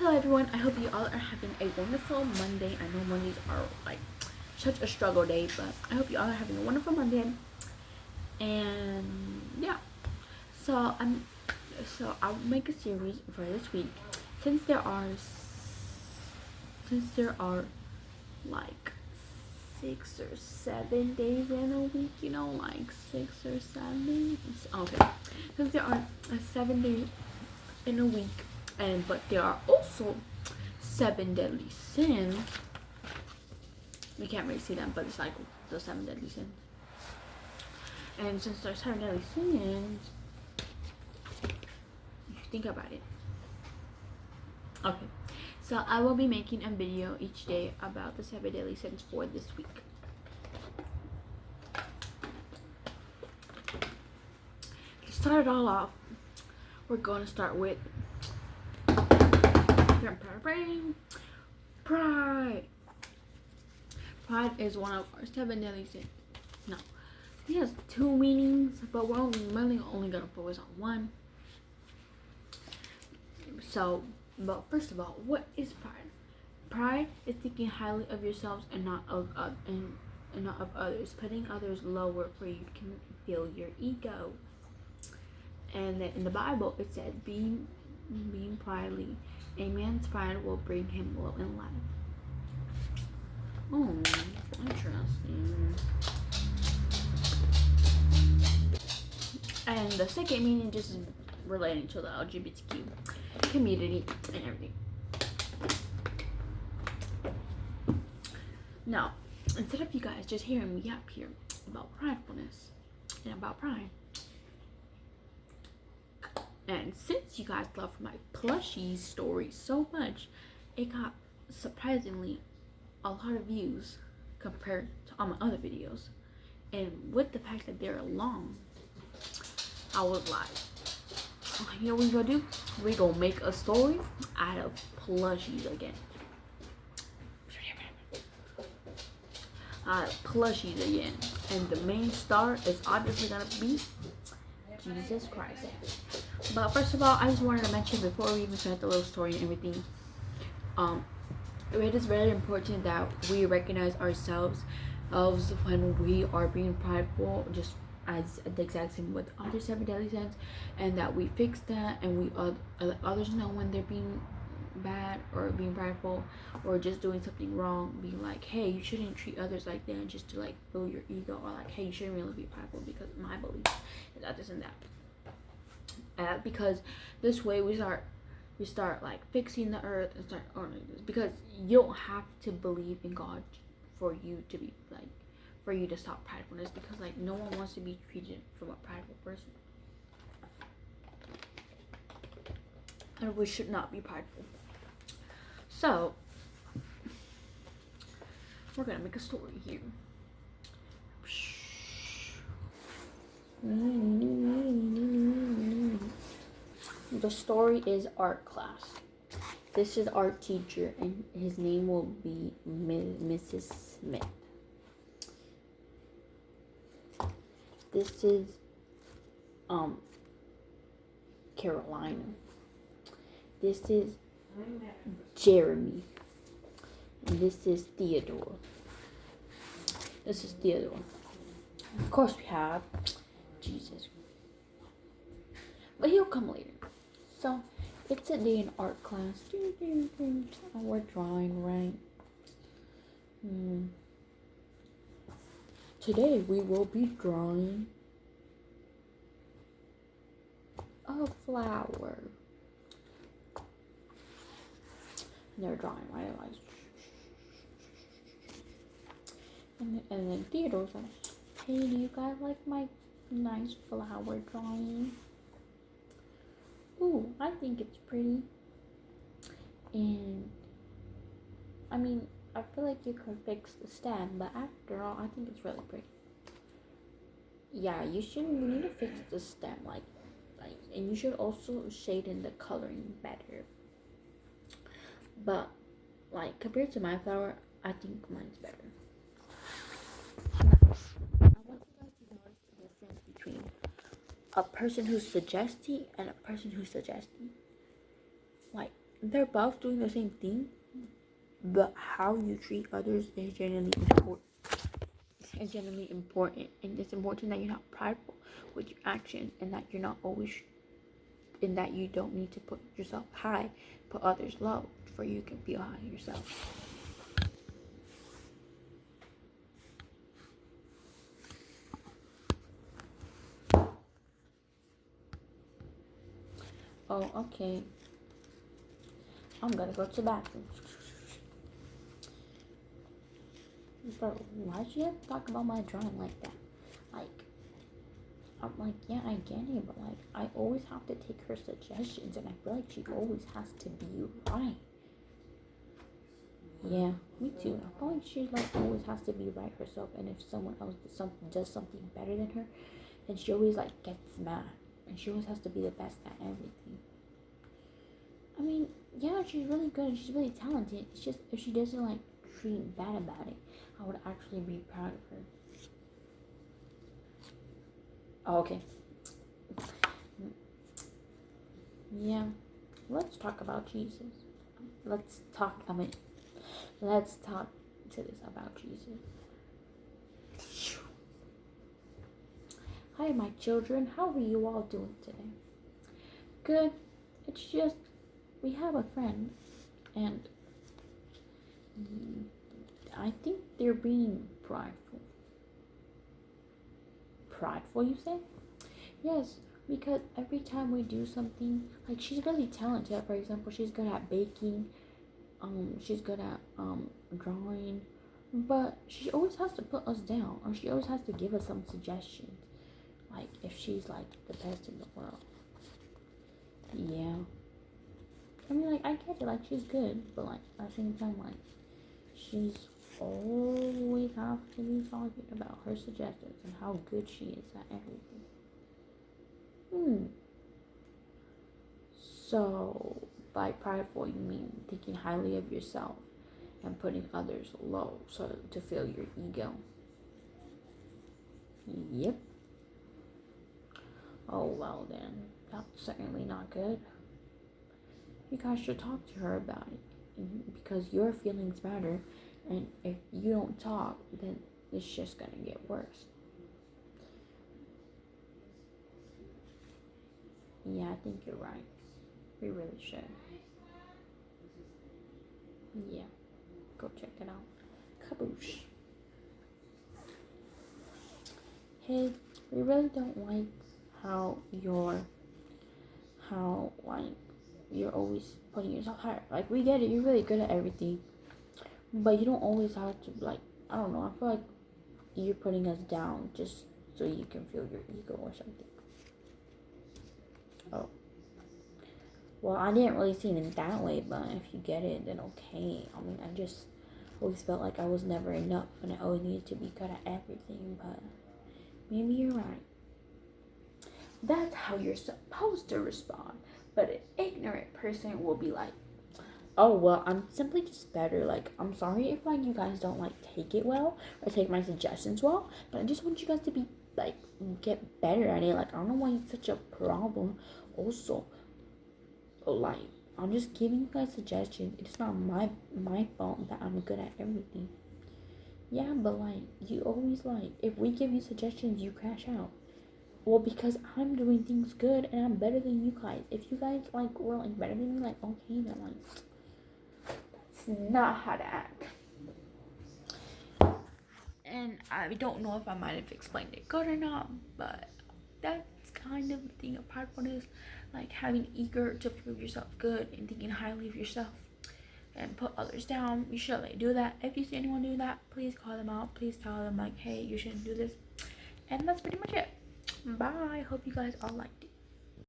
Hello everyone, I hope you all are having a wonderful Monday. I know Mondays are like such a struggle day, but I hope you all are having a wonderful Monday. And yeah, so I'll make a series for this week since there are like 6 or 7 days in a week, like 6 or 7. Okay, since there are 7 days in a week, but there are also 7 deadly sins. We can't really see them, but it's like the 7 deadly sins. And since there's 7 deadly sins, if you think about it. Okay, so I will be making a video each day about the 7 deadly sins for this week. To start it all off, we're going to start with pride. Pride is one of our 7 deadly sins. No, it has 2 meanings, but we're only gonna focus on one. So, but first of all, what is pride? Pride is thinking highly of yourselves and not of others, putting others lower for you can feel your ego. And then in the Bible, it said, being pridely, a man's pride will bring him low in life. Oh, interesting. And the second meaning just is relating to the LGBTQ community and everything. Now, instead of you guys just hearing me up here about pridefulness and about pride, and since you guys love my plushie story so much, it got surprisingly a lot of views compared to all my other videos. And with the fact that they're long, I was like, you know what we're gonna do? We're gonna make a story out of plushies again. Plushies again. And the main star is obviously gonna be Jesus Christ. But first of all, I just wanted to mention before we even start the little story and everything, it is very important that we recognize ourselves when we are being prideful, just as the exact same with other 7 deadly sins, and that we fix that and we let others know when they're being bad or being prideful or just doing something wrong, being like, hey, you shouldn't treat others like that just to like fill your ego, or like, hey, you shouldn't really be prideful because my belief is that this and that. Because this way we start like fixing the earth and start ordering this, because you don't have to believe in God for you to be like, for you to stop pridefulness, because like no one wants to be treated from a prideful person, and we should not be prideful. So we're gonna make a story here. The story is art class. This is our teacher, and his name will be Mrs. Smith. This is Carolina. This is Jeremy. And this is Theodore. Of course we have Jesus. But he'll come later. So it's a day in art class. We're drawing, right? Today we will be drawing a flower. And they're drawing, right? Like, and then Theodore's like, hey, do you guys like my nice flower drawing? Ooh, I think it's pretty. And I mean, I feel like you could fix the stem, but after all, I think it's really pretty. Yeah, you need to fix the stem, like, and you should also shade in the coloring better. But like, compared to my flower, I think mine's better. Now, I want you guys to notice the difference between a person who's suggesting and a person who's suggesting. Like, they're both doing the same thing, but how you treat others is genuinely important. It's genuinely important, and it's important that you're not prideful with your actions, and that you're not always, and that you don't need to put yourself high, put others low, for you can feel high yourself. Oh, okay. I'm gonna go to the bathroom. Bro, why'd you have to talk about my drawing like that? Like, I'm like, yeah, I get it, but like, I always have to take her suggestions, and I feel like she always has to be right. Yeah, me too. I feel like she like always has to be right herself, and if someone else does something better than her, then she always like gets mad, and she always has to be the best at everything. I mean, yeah, she's really good and she's really talented. It's just if she doesn't like treat bad about it, I would actually be proud of her. Oh, okay. Yeah. Let's talk about Jesus. Let's talk. Let's talk to this about Jesus. Hi, my children. How are you all doing today? Good. It's just we have a friend, and I think they're being prideful. Prideful, you say? Yes, because every time we do something, like she's really talented. For example, she's good at baking. She's good at drawing, but she always has to put us down, or she always has to give us some suggestions. Like if she's like the best in the world. Yeah. I mean, like I get it. Like she's good, but like at the same time, like she's always have to be talking about her suggestions and how good she is at everything. So, by prideful, you mean thinking highly of yourself and putting others low so to fill your ego. Yep. Oh, well then, that's certainly not good. You guys should talk to her about it because your feelings matter, and if you don't talk, then it's just gonna get worse. Yeah, I think you're right. We really should. Yeah, go check it out. Kaboosh. Hey, we really don't like how like you're always putting yourself higher. Like we get it, you're really good at everything, but you don't always have to like. I don't know. I feel like you're putting us down just so you can feel your ego or something. Oh, well, I didn't really see it in that way, but if you get it, then okay. I mean, I just always felt like I was never enough, and I always needed to be good at everything. But maybe you're right. That's how you're supposed to respond. But an ignorant person will be like, oh well, I'm simply just better. Like, I'm sorry if like you guys don't like take it well or take my suggestions well, but I just want you guys to be like get better at it. Like, I don't know why it's such a problem. Also, like, I'm just giving you guys suggestions. It's not my fault that I'm good at everything. Yeah, but like you always like if we give you suggestions, you crash out. Well, because I'm doing things good and I'm better than you guys. If you guys like were like better than me, like okay, then like that's not how to act. And I don't know if I might have explained it good or not, but that's kind of the thing of pridefulness, like having eager to prove yourself good and thinking highly of yourself and put others down. You shouldn't like, do that. If you see anyone do that, please call them out. Please tell them like, hey, you shouldn't do this. And that's pretty much it. Bye. Hope you guys all liked it.